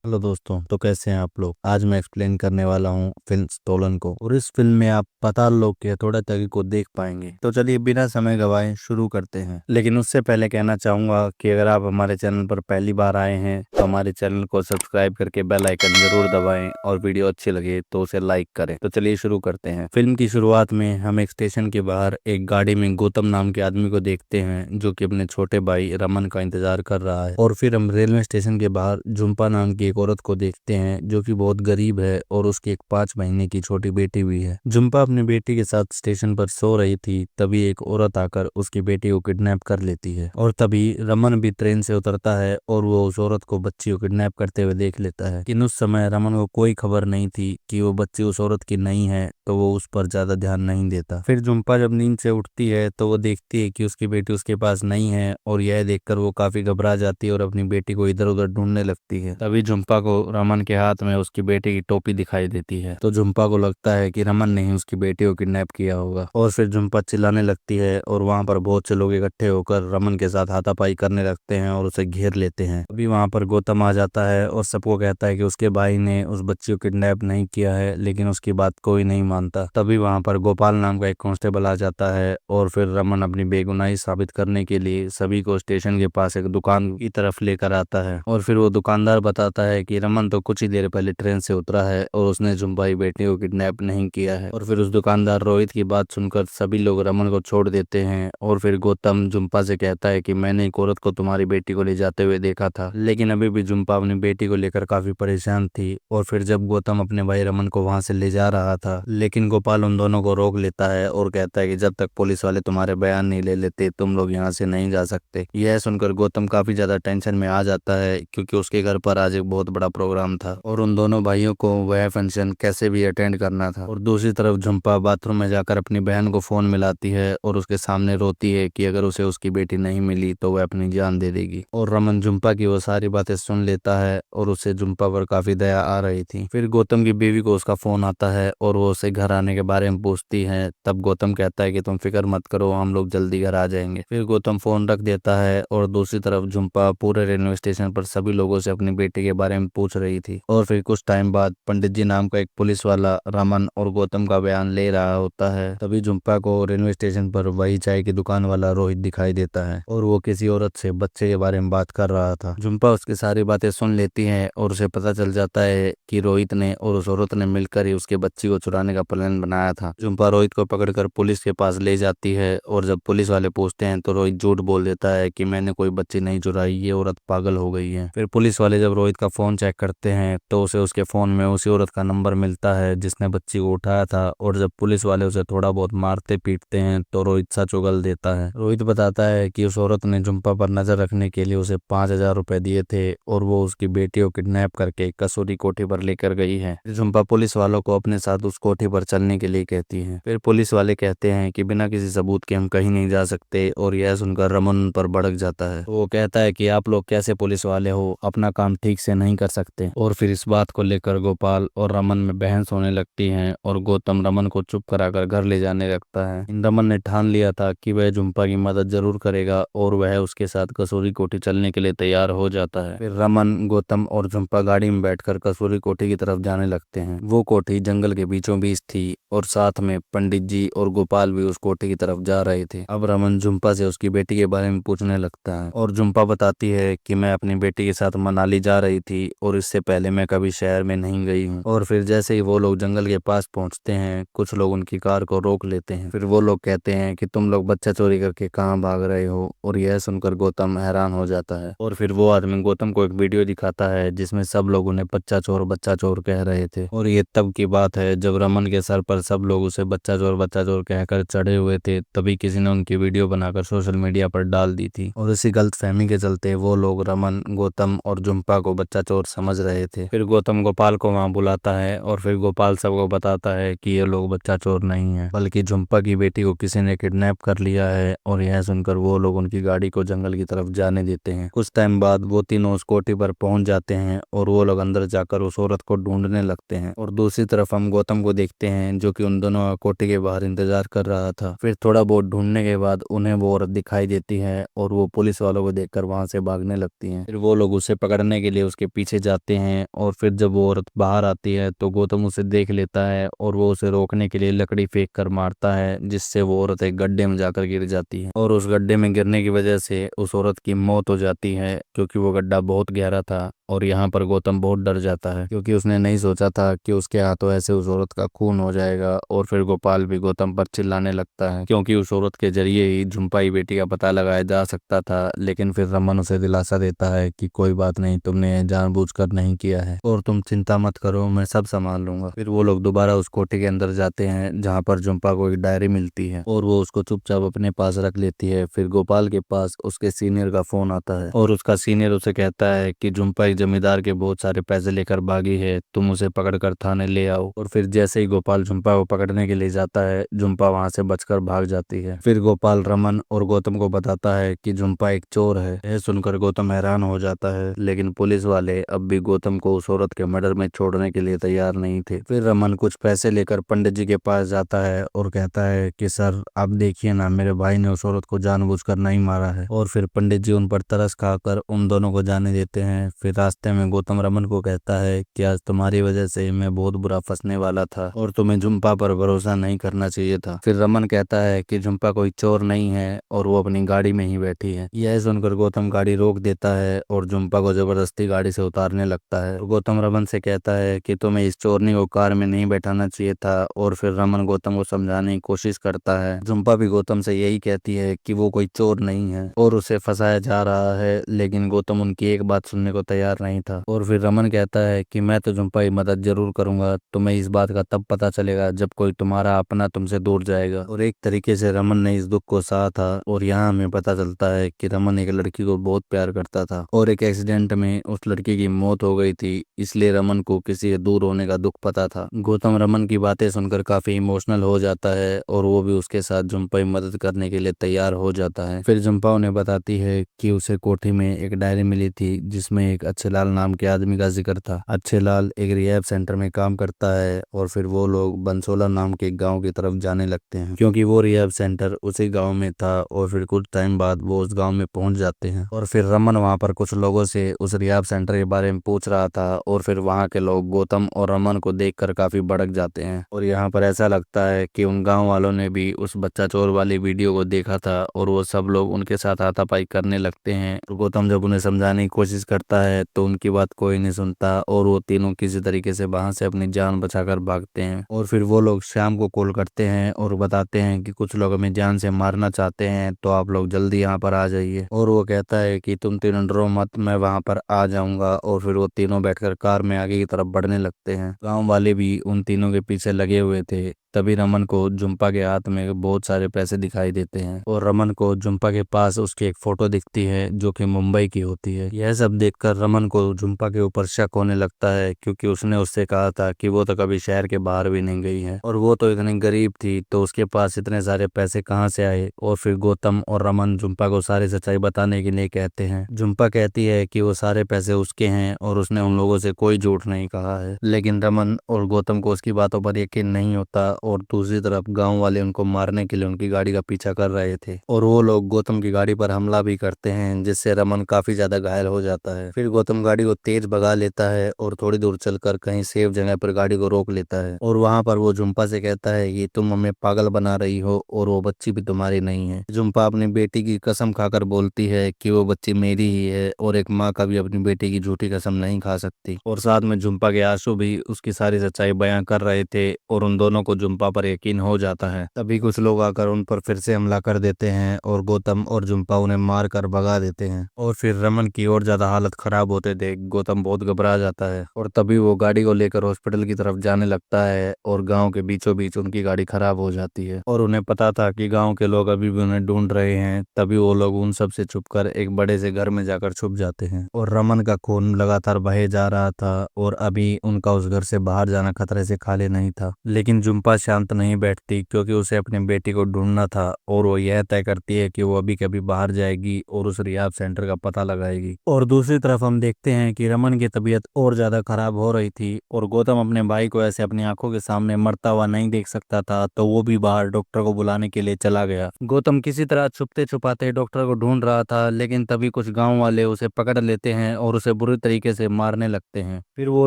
Hello दोस्तों, तो कैसे हैं आप लोग। आज मैं एक्सप्लेन करने वाला हूँ फिल्म स्टोलन को। और इस फिल्म में आप पाताल लोक के थोड़े तरीके को देख पाएंगे। तो चलिए बिना समय गवाए शुरू करते हैं। लेकिन उससे पहले कहना चाहूंगा कि अगर आप हमारे चैनल पर पहली बार आए हैं तो हमारे चैनल को सब्सक्राइब करके बेल आइकन जरूर दबाएं और वीडियो अच्छी लगे तो उसे लाइक करें। तो चलिए शुरू करते हैं। फिल्म की शुरुआत में हम एक स्टेशन के बाहर एक गाड़ी में गौतम नाम के आदमी को देखते हैं जो कि अपने छोटे भाई रमन का इंतजार कर रहा है। और फिर हम रेलवे स्टेशन के बाहर झुम्पा नाम की एक औरत को देखते हैं जो कि बहुत गरीब है और उसकी एक 5 महीने की छोटी बेटी भी है। झुम्पा अपनी बेटी के साथ स्टेशन पर सो रही थी, तभी एक औरत आकर उसकी बेटी को किडनैप कर लेती है। और तभी रमन भी ट्रेन से उतरता है और वो उस औरत को बच्ची को किडनैप करते हुए देख लेता है। लेकिन उस समय रमन को कोई खबर नहीं थी कि वो बच्ची उस औरत की नहीं है, तो वो उस पर ज्यादा ध्यान नहीं देता। फिर झुम्पा जब नींद से उठती है तो वो देखती है कि उसकी बेटी उसके पास नहीं है और यह देखकर वो काफी घबरा जाती है और अपनी बेटी को इधर उधर ढूंढने लगती है। तभी झुम्पा को रमन के हाथ में उसकी बेटी की टोपी दिखाई देती है, तो झुम्पा को लगता है कि रमन ने ही उसकी बेटी को किडनैप किया होगा। और फिर झुम्पा चिल्लाने लगती है और वहां पर बहुत से लोग इकट्ठे होकर रमन के साथ हाथापाई करने लगते हैं और उसे घेर लेते हैं। अभी वहां पर गौतम आ जाता है और सबको कहता है कि उसके भाई ने उस बच्ची को किडनैप नहीं किया है, लेकिन उसकी बात कोई नहीं मानता। तभी वहां पर गोपाल नाम का एक कांस्टेबल आ जाता है और फिर रमन अपनी बेगुनाही साबित करने के लिए सभी को स्टेशन के पास एक दुकान की तरफ लेकर आता है। और फिर वो दुकानदार बताता है कि रमन तो कुछ ही देर पहले ट्रेन से उतरा है और उसने झुम्पा की बेटी को किडनैप नहीं किया है। और फिर उस दुकानदार रोहित की बात सुनकर सभी लोग रमन को छोड़ देते हैं। और फिर गौतम झुम्पा से कहता है कि मैंने एक औरत को तुम्हारी बेटी को ले जाते हुए देखा था। लेकिन अभी भी झुम्पा अपनी बेटी को लेकर काफी परेशान थी। और फिर जब गौतम अपने भाई रमन को वहां से ले जा रहा था, लेकिन गोपाल उन दोनों को रोक लेता है और कहता है कि जब तक पुलिस वाले तुम्हारे बयान नहीं ले लेते तुम लोग यहाँ से नहीं जा सकते। यह सुनकर गौतम काफी ज्यादा टेंशन में आ जाता है क्योंकि उसके घर पर आज एक बहुत बड़ा प्रोग्राम था और उन दोनों भाइयों को वह फंक्शन कैसे भी अटेंड करना था। और दूसरी तरफ झुम्पा बाथरूम में जाकर अपनी बहन को फोन मिलाती है और उसके सामने रोती है कि अगर उसे उसकी बेटी नहीं मिली तो वह अपनी जान दे देगी। और रमन झुम्पा की वो सारी बातें सुन लेता है और उसे झुम्पा पर काफी दया आ रही थी। फिर गौतम की बीवी को उसका फोन आता है और वो उसे घर आने के बारे में पूछती है। तब गौतम कहता है कि तुम फिक्र मत करो, हम लोग जल्दी घर आ जाएंगे। फिर गौतम फोन रख देता है और दूसरी तरफ झुम्पा पूरे रेलवे स्टेशन पर सभी लोगों से अपनी बेटी के बारे में पूछ रही थी। और फिर कुछ टाइम बाद पंडित जी नाम का एक पुलिस वाला रमन और गौतम का बयान ले रहा होता है। तभी झुम्पा को रेलवे स्टेशन पर वही चाय की दुकान वाला रोहित दिखाई देता है और वो किसी औरत से बच्चे के बारे में बात कर रहा था। झुम्पा उसकी सारी बातें सुन लेती है और उसे पता चल जाता है कि रोहित ने और उस औरत ने मिलकर ही उसके बच्ची को चुराने का प्लान बनाया था। झुम्पा रोहित को पकड़कर पुलिस के पास ले जाती है और जब पुलिस वाले पूछते हैं तो रोहित झूठ बोल देता है कि मैंने कोई बच्ची नहीं चुराई, ये औरत पागल हो गई है। फिर पुलिस वाले जब रोहित का फोन चेक करते हैं तो उसे उसके फोन में उसी औरत का नंबर मिलता है जिसने बच्ची को उठाया था। और जब पुलिस वाले उसे थोड़ा बहुत मारते पीटते हैं तो रोहित सच उगल देता है। रोहित बताता है कि उस औरत ने झुम्पा पर नजर रखने के लिए उसे 5,000 रुपए दिए थे और वो उसकी बेटी को किडनैप करके कसूरी कोठी पर लेकर गई है। झुम्पा पुलिस वालों को अपने साथ उस कोठी पर चलने के लिए कहती है। फिर पुलिस वाले कहते हैं कि बिना किसी सबूत के हम कहीं नहीं जा सकते और यह सुनकर रमन उन पर भड़क जाता है। वो कहता है कि आप लोग कैसे पुलिस वाले हो, अपना काम ठीक से नहीं कर सकते। और फिर इस बात को लेकर गोपाल और रमन में बहस होने लगती है और गौतम रमन को चुप कराकर घर ले जाने लगता है। रमन ने ठान लिया था कि वह झुम्पा की मदद जरूर करेगा और वह उसके साथ कसूरी कोठी चलने के लिए तैयार हो जाता है। फिर रमन, गौतम और झुम्पा गाड़ी में बैठकर कसूरी कोठी की तरफ जाने लगते हैं। वो कोठी जंगल के बीचों बीच थी और साथ में पंडित जी और गोपाल भी उस कोठी की तरफ जा रहे थे। अब रमन झुम्पा से उसकी बेटी के बारे में पूछने लगता है और झुम्पा बताती है कि मैं अपनी बेटी के साथ मनाली जा रही थी और इससे पहले मैं कभी शहर में नहीं गई हूँ। और फिर जैसे ही वो लोग जंगल के पास पहुंचते हैं कुछ लोग उनकी कार को रोक लेते हैं। फिर वो लोग कहते हैं कि तुम लोग बच्चा चोरी करके कहाँ भाग रहे हो। और यह सुनकर गौतम हैरान हो जाता है और फिर वो आदमी गौतम को एक वीडियो दिखाता है जिसमें सब लोग उन्हें बच्चा चोर कह रहे थे। और ये तब की बात है जब रमन के सर पर सब लोग उसे बच्चा चोर कहकर चढ़े हुए थे। तभी किसी ने उनकी वीडियो बनाकर सोशल मीडिया पर डाल दी थी और इसी गलतफहमी के चलते वो लोग रमन, गौतम और झुम्पा को बच्चा चोर समझ रहे थे। फिर गौतम गोपाल को वहां बुलाता है और फिर गोपाल सबको बताता है कि ये लोग बच्चा चोर नहीं है बल्कि झुम्पा की बेटी को किसी ने किडनैप कर लिया है। और यह सुनकर वो लोग उनकी गाड़ी को जंगल की तरफ जाने देते हैं। कुछ टाइम बाद वो तीनों उस कोठी पर पहुंच जाते हैं और वो लोग अंदर जाकर उस औरत को ढूंढने लगते हैं। और दूसरी तरफ हम गौतम को देखते हैं जो कि उन दोनों कोठी के बाहर इंतजार कर रहा था। फिर थोड़ा बहुत ढूंढने के बाद उन्हें वो औरत दिखाई देती है और वो पुलिस वालों को देखकर वहां से भागने लगती हैं। फिर वो लोग उसे पकड़ने के लिए उसके पीछे जाते हैं और फिर जब वो औरत बाहर आती है तो गौतम उसे देख लेता है और वो उसे रोकने के लिए लकड़ी फेंक कर मारता है, जिससे वो औरत एक गड्ढे में जाकर गिर जाती है और उस गड्ढे में गिरने की वजह से उस औरत की मौत हो जाती है, क्योंकि वो गड्ढा बहुत गहरा था। और यहाँ पर गौतम बहुत डर जाता है क्योंकि उसने नहीं सोचा था कि उसके हाथों ऐसे उस औरत का खून हो जाएगा। और फिर गोपाल भी गौतम पर चिल्लाने लगता है क्योंकि उस औरत के जरिए ही झुम्पाई बेटी का पता लगाया जा सकता था। लेकिन फिर रमन उसे दिलासा देता है कि कोई बात नहीं, तुमने जानबूझकर नहीं किया है और तुम चिंता मत करो, मैं सब संभाल लूंगा। फिर वो लोग दोबारा उस कोठे के अंदर जाते हैं जहाँ पर झुम्पा को एक डायरी मिलती है और वो उसको चुपचाप अपने पास रख लेती है। फिर गोपाल के पास उसके सीनियर का फोन आता है और उसका सीनियर उसे कहता है कि झुम्पा एक जमींदार के बहुत सारे पैसे लेकर भागी है, तुम उसे पकड़कर थाने ले आओ। और फिर जैसे ही गोपाल झुम्पा को पकड़ने के लिए जाता है, झुम्पा वहां से बचकर भाग जाती है। फिर गोपाल रमन और गौतम को बताता है कि झुम्पा एक चोर है। यह सुनकर गौतम हैरान हो जाता है, लेकिन पुलिस वाले अब भी गौतम को उस औरत के मर्डर में छोड़ने के लिए तैयार नहीं थे। फिर रमन कुछ पैसे लेकर पंडित जी के पास जाता है और कहता है कि सर आप देखिए ना, मेरे भाई ने उस औरत को जानबूझकर नहीं मारा है। और फिर पंडित जी उन पर तरस खाकर उन दोनों को जाने देते हैं। फिर रास्ते में गौतम रमन को कहता है कि आज तुम्हारी वजह से मैं बहुत बुरा फंसने वाला था और तुम्हें झुम्पा पर भरोसा नहीं करना चाहिए था। फिर रमन कहता है कि झुम्पा कोई चोर नहीं है और वो अपनी गाड़ी में ही बैठी है। यह सुनकर गौतम गाड़ी रोक देता है और झुम्पा को जबरदस्ती गाड़ी से उतारने लगता है। गौतम रमन से कहता है कि तुम्हें इस चोरनी को कार में नहीं बैठाना चाहिए था। और फिर रमन गौतम को समझाने की कोशिश करता है। झुम्पा भी गौतम से यही कहती है कि वो कोई चोर नहीं है और उसे फंसाया जा रहा है, लेकिन गौतम उनकी एक बात सुनने को तैयार नहीं था। और फिर रमन कहता है कि मैं तो झुम्पा की मदद जरूर करूंगा, तुम्हें इस बात का तब पता चलेगा जब कोई तुम्हारा अपना तुमसे दूर जाएगा। और एक तरीके से रमन ने इस दुख को सहा था। और यहाँ हमें पता चलता है कि रमन एक लड़की को बहुत प्यार करता था और एक एक्सीडेंट में उस लड़की की मौत हो गई थी, इसलिए रमन को किसी से दूर होने का दुख पता था। गौतम रमन की बातें सुनकर काफी इमोशनल हो जाता है और वो भी उसके साथ झुम्पा की मदद करने के लिए तैयार हो जाता है। फिर झुम्पा उन्हें बताती है कि उसे कोठी में एक डायरी मिली थी जिसमें एक अच्छे लाल नाम के आदमी का जिक्र था। अच्छे लाल एक रिहैब सेंटर में काम करता है और फिर वो लोग बंसोला नाम के गांव की तरफ जाने लगते हैं क्योंकि वो रिहैब सेंटर उसी गांव में था। और फिर कुछ टाइम बाद वो उस गांव में पहुंच जाते हैं और फिर रमन वहां पर कुछ लोगों से उस रिहैब सेंटर के बारे में पूछ रहा था और फिर वहां के लोग गौतम और रमन को देखकर काफी भड़क जाते हैं। और यहाँ पर ऐसा लगता है कि उन गांव वालों ने भी उस बच्चा चोर वाली वीडियो को देखा था और वो सब लोग उनके साथ हाथापाई करने लगते हैं। और गौतम जब उन्हें समझाने की कोशिश करता है तो उनकी बात कोई नहीं सुनता और वो तीनों किसी तरीके से वहां से अपनी जान बचाकर भागते हैं। और फिर वो लोग श्याम को कॉल करते हैं और बताते हैं कि कुछ लोग हमें जान से मारना चाहते हैं, तो आप लोग जल्दी यहाँ पर आ जाइए। और वो कहता है कि तुम तीनों डरो मत, मैं वहां पर आ जाऊंगा। और फिर वो तीनों बैठकर कार में आगे की तरफ बढ़ने लगते हैं। गांव वाले भी उन तीनों के पीछे लगे हुए थे। तभी रमन को झुम्पा के हाथ में बहुत सारे पैसे दिखाई देते हैं और रमन को झुम्पा के पास उसकी एक फोटो दिखती है जो कि मुंबई की होती है। यह सब देखकर रमन को झुम्पा के ऊपर शक होने लगता है क्योंकि उसने उससे कहा था कि वो तो कभी शहर के बाहर भी नहीं गई है और वो तो इतनी गरीब थी, तो उसके पास इतने सारे पैसे कहाँ से आए। और फिर गौतम और रमन झुम्पा को सारी सच्चाई बताने के लिए कहते हैं। झुम्पा कहती है कि वो सारे पैसे उसके हैं और उसने उन लोगों से कोई झूठ नहीं कहा है, लेकिन रमन और गौतम को उसकी बातों पर यकीन नहीं होता। और दूसरी तरफ गांव वाले उनको मारने के लिए उनकी गाड़ी का पीछा कर रहे थे और वो लोग गौतम की गाड़ी पर हमला भी करते हैं, जिससे रमन काफी ज्यादा घायल हो जाता है। फिर गौतम गाड़ी को तेज भगा लेता है और थोड़ी दूर चलकर कहीं सेफ जगह पर गाड़ी को रोक लेता है और वहां पर वो झुम्पा से कहता है कि तुम हमें पागल बना रही हो और वो बच्ची भी तुम्हारी नहीं है। झुम्पा अपनी बेटी की कसम खाकर बोलती है कि वो बच्ची मेरी ही है और एक माँ कभी अपनी बेटी की झूठी कसम नहीं खा सकती। और साथ में झुम्पा के आंसू भी उसकी सारी सच्चाई बयां कर रहे थे और उन दोनों को झुम्पा पर यकीन हो जाता है। तभी कुछ लोग आकर उन पर फिर से हमला कर देते हैं और गौतम और झुम्पा उन्हें मार कर भगा देते हैं। और फिर रमन की और ज्यादा हालत खराब होते देख गौतम बहुत घबरा जाता है और तभी वो गाड़ी को लेकर हॉस्पिटल की तरफ जाने लगता है और गांव के बीचों बीच उनकी गाड़ी खराब हो जाती है और उन्हें पता था कि गांव के लोग अभी भी उन्हें ढूंढ रहे हैं। तभी वो लोग उन सब से छुपकर एक बड़े से घर में जाकर छुप जाते हैं और रमन का खून लगातार बहे जा रहा था और अभी उनका उस घर से बाहर जाना खतरे से खाली नहीं था। लेकिन झुम्पा शांत नहीं बैठती क्योंकि उसे अपनी बेटी को ढूंढना था और वो यह तय करती है कि वो अभी कभी बाहर जाएगी और उस रिहाब सेंटर का पता लगाएगी। और दूसरी तरफ हम देखते हैं कि रमन की तबीयत और ज्यादा खराब हो रही थी और गौतम अपने भाई को ऐसे अपनी आंखों के सामने मरता हुआ नहीं देख सकता था, तो वो भी बाहर डॉक्टर को बुलाने के लिए चला गया। गौतम किसी तरह छुपते छुपाते डॉक्टर को ढूंढ रहा था, लेकिन तभी कुछ गांव वाले उसे पकड़ लेते हैं और उसे बुरी तरीके से मारने लगते हैं। फिर वो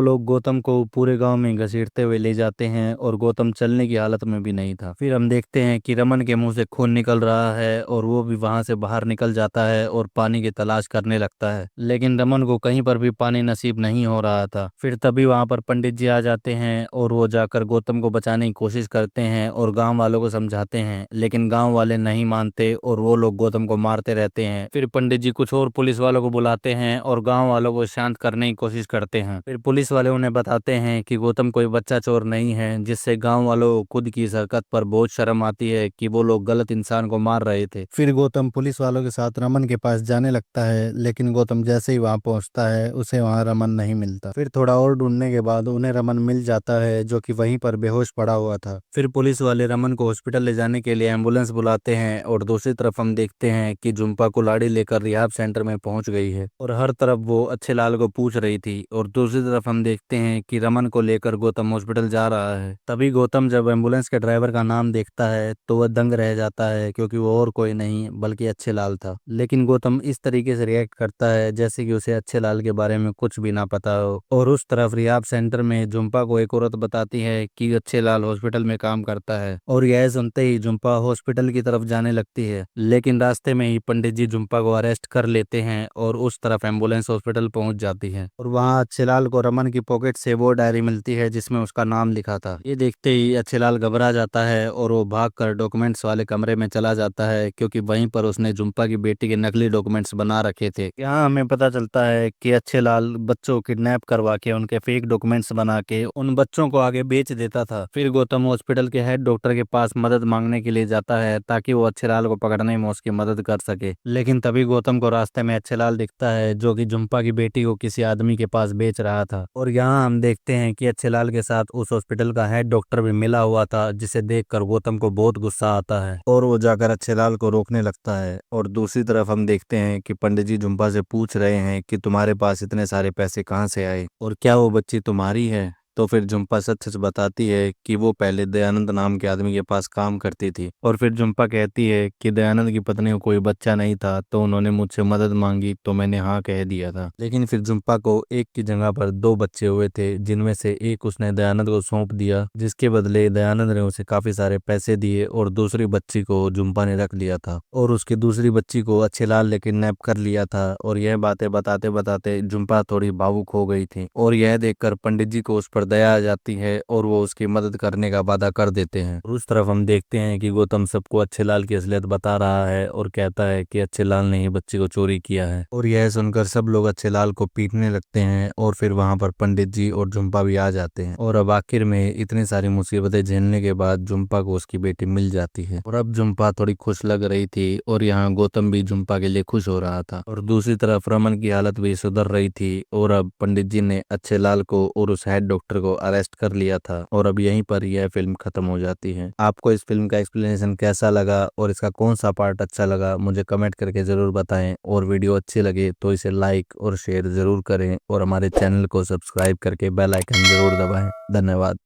लोग गौतम को पूरे गांव में घसीटते हुए ले जाते हैं और गौतम चलने की हालत में भी नहीं था। फिर हम देखते हैं कि रमन के मुंह से खून निकल रहा है और वो भी वहां से बाहर निकल जाता है और पानी की तलाश करने लगता है, लेकिन रमन को कहीं पर भी पानी नसीब नहीं हो रहा था। फिर तभी वहां पर पंडित जी आ जाते हैं और वो जाकर गौतम को बचाने की कोशिश करते हैं और गांव वालों को समझाते हैं, लेकिन गांव वाले नहीं मानते और वो लोग गौतम को मारते रहते हैं। फिर पंडित जी कुछ और पुलिस वालों को बुलाते हैं और गांव वालों को शांत करने की कोशिश करते हैं। फिर पुलिस वाले उन्हें बताते हैं कि गौतम कोई बच्चा चोर नहीं है, जिससे गांव वालों को खुद की इस हरकत पर बहुत शर्म आती है कि वो लोग गलत इंसान को मार रहे थे। फिर गौतम पुलिस वालों के साथ रमन के पास जाने लगता है, लेकिन गौतम जैसे ही वहां पहुंचता है उसे वहां रमन नहीं मिलता। फिर थोड़ा और ढूंढने के बाद उन्हें रमन मिल जाता है, जो कि वहीं पर बेहोश पड़ा हुआ था। फिर पुलिस वाले रमन को हॉस्पिटल ले जाने के लिए एम्बुलेंस बुलाते हैं और दूसरी तरफ हम देखते हैं कि झुम्पा कुल्हाड़ी लेकर रिहाब सेंटर में पहुंच गई है और हर तरफ वो अच्छे लाल को पूछ रही थी। और दूसरी तरफ हम देखते हैं कि रमन को लेकर गौतम हॉस्पिटल जा रहा है। तभी गौतम जब एम्बुलेंस के ड्राइवर का नाम देखता है तो वह दंग रह जाता है, क्योंकि वो और कोई नहीं बल्कि अच्छे लाल था। लेकिन गौतम इस तरीके से रिएक्ट करता है जैसे कि उसे अच्छे लाल के बारे में कुछ भी ना पता हो। और उस तरफ रिहाब सेंटर में झुम्पा को एक औरत बताती है कि अच्छे लाल हॉस्पिटल में काम करता है और यह सुनते ही झुम्पा हॉस्पिटल की तरफ जाने लगती है, लेकिन रास्ते में ही पंडित जी झुम्पा को अरेस्ट कर लेते हैं और उस तरफ एम्बुलेंस हॉस्पिटल पहुंच जाती है। और वहां अच्छेलाल को रमन की पॉकेट से वो डायरी मिलती है जिसमें उसका नाम लिखा था। ये देखते ही अच्छेलाल घबरा जाता है और वो भागकर डॉक्यूमेंट्स वाले कमरे में चला जाता है, क्योंकि वहीं पर उसने झुम्पा की बेटी के नकली डॉक्यूमेंट्स बना रखे थे। यहाँ हमें पता चलता है कि अच्छेलाल बच्चों को किडनैप करवा के उनके फेक डॉक्यूमेंट्स बना के उन बच्चों को आगे बेच देता था। फिर गौतम हॉस्पिटल के हेड डॉक्टर के पास मदद मांगने के लिए जाता है ताकि वो अच्छेलाल को पकड़ने में उसकी मदद कर सके, लेकिन तभी गौतम को रास्ते में अच्छेलाल दिखता है जो कि झुम्पा की बेटी को किसी आदमी के पास बेच रहा था। और यहाँ हम देखते हैं कि अच्छेलाल के साथ उस हॉस्पिटल का हेड डॉक्टर भी मिला हुआ था, जिसे देखकर गौतम को बहुत गुस्सा आता है और वो जाकर अच्छेलाल को रोकने लगता है। और दूसरी तरफ हम देखते हैं कि पंडित जी झुम्पा से पूछ रहे हैं कि तुम्हारे पास इतने सारे पैसे कहाँ से आए और क्या वो बच्ची तुम्हारी है। तो फिर झुम्पा सच सच बताती है कि वो पहले दयानंद नाम के आदमी के पास काम करती थी। और फिर झुम्पा कहती है कि दयानंद की पत्नी को कोई बच्चा नहीं था, तो उन्होंने मुझसे मदद मांगी तो मैंने हाँ कह दिया था। लेकिन फिर झुम्पा को एक की जगह पर दो बच्चे हुए थे, जिनमें से एक उसने दयानंद को सौंप दिया, जिसके बदले दयानंद ने उसे काफी सारे पैसे दिए और दूसरी बच्ची को झुम्पा ने रख लिया था और उसकी दूसरी बच्ची को अच्छेलाल ने किडनैप कर लिया था। और यह बातें बताते बताते झुम्पा थोड़ी भावुक हो गई थी और यह देखकर पंडित जी को उस पर दया आ जाती है और वो उसकी मदद करने का वादा कर देते हैं। और उस तरफ हम देखते हैं कि गौतम सबको अच्छेलाल की असलियत बता रहा है और कहता है कि अच्छेलाल ने ही बच्ची को चोरी किया है। और यह सुनकर सब लोग अच्छेलाल को पीटने लगते हैं और फिर वहां पर पंडित जी और झुम्पा भी आ जाते हैं। और अब आखिर में इतनी सारी मुसीबतें झेलने के बाद झुम्पा को उसकी बेटी मिल जाती है और अब झुम्पा थोड़ी खुश लग रही थी और यहाँ गौतम भी झुम्पा के लिए खुश हो रहा था। और दूसरी तरफ रमन की हालत भी सुधर रही थी और अब पंडित जी ने अच्छेलाल को और उस हेड डॉक्टर को अरेस्ट कर लिया था। और अब यहीं पर यह फिल्म खत्म हो जाती है। आपको इस फिल्म का एक्सप्लेनेशन कैसा लगा और इसका कौन सा पार्ट अच्छा लगा मुझे कमेंट करके जरूर बताएं, और वीडियो अच्छी लगे तो इसे लाइक और शेयर जरूर करें और हमारे चैनल को सब्सक्राइब करके बेल आइकन जरूर दबाएं। धन्यवाद।